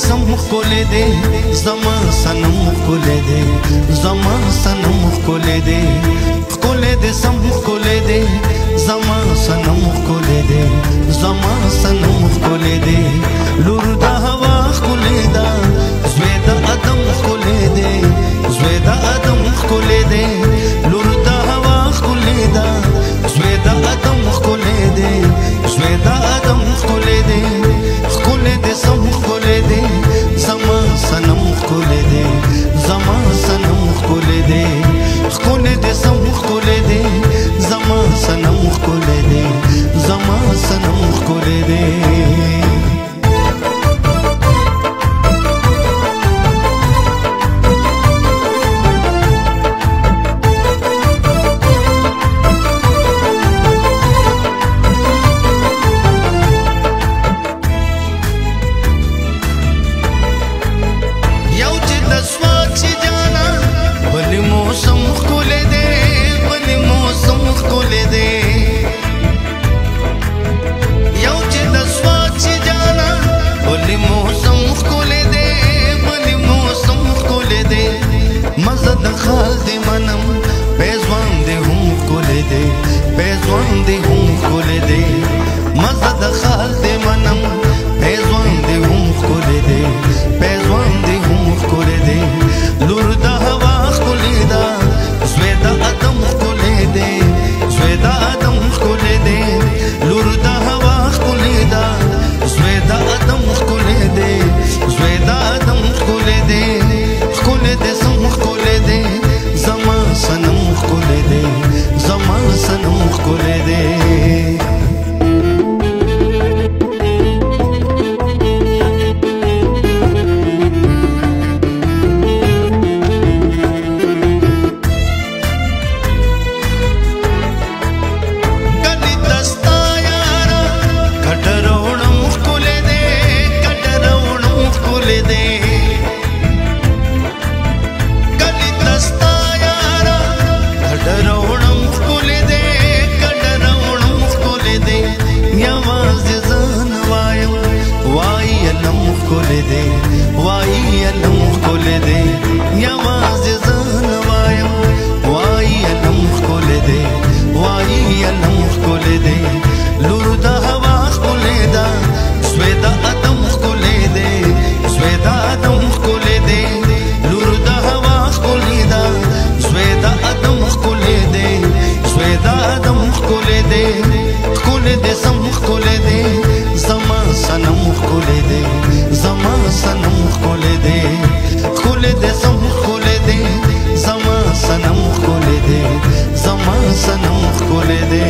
سم کولې دې زما سنم کولې دې زما سنم کولې دې کولې دې سم کولې دې زما سنم کولې دې زما سنم کولې دې لور د هوا کولې دا زوی د ادم کولې دې زوی د ادم کولې دې لور د هوا کولې دا زوی د ادم کولې دې زوی د ادم کولې دې کولې دې سم کولې دې زما سنم کولې دې زما سنم کولې دې کولې دې سم کولې دې زما سنم کولې دې زما سنم کولې دې مزه د خال دې منم پیزوان دې هم کولې دې پیزوان دې هم کولې دې مزه د خال دې منم پیزوان دې هم کولې دې پیزوان دې هم کولې دې لور د هوا کولې دا زوی د ادم کولې دې زوی د ادم کولې دې لور د هوا کولې دا زوی د ادم کولې دې زوی د ادم کولې دې کولې دې سم کولې دې زما سنم کولې دې زما سنم کولې دې وای علم کولې دې یوازې ځان وایم وای علم کولې دې وای علم کولې دې لور د هوا کولې دا زوی د ادم کولې دې زوی د ادم کولې دې لور د هوا کولې دا زوی د ادم کولې دې زوی د ادم کولې دې کولې دې سم کولې دې زما سنم کولې دې زما سنم کولې دې کولې دې سم کولې دې زما سنم کولې دې زما سنم کولې دې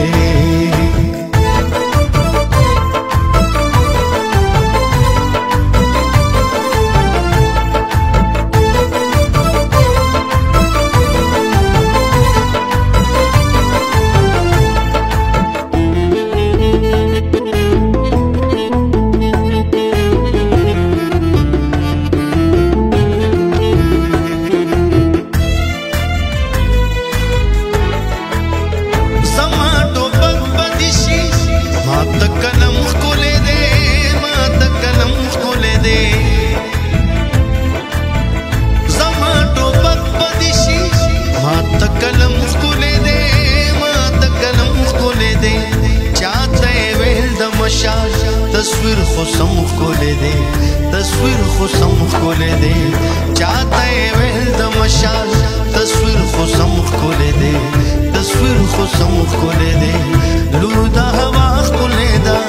تصویر خو سم کولې دې تصویر خو سم کولې دې چاته ویل د مشال تصویر خو سم کولې دې تصویر خو سم کولې دې لور د هوا کولې دا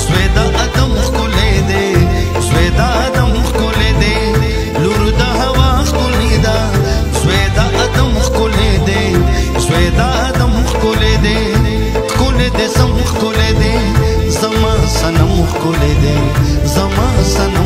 زوی د ادم کولې دې زوی د ادم کولې دې لور د هوا کولې دا زوی د ادم کولې دې زوی د ادم کولې دې کولې دې سم کولې دې زما سنم کولې دې زما سنم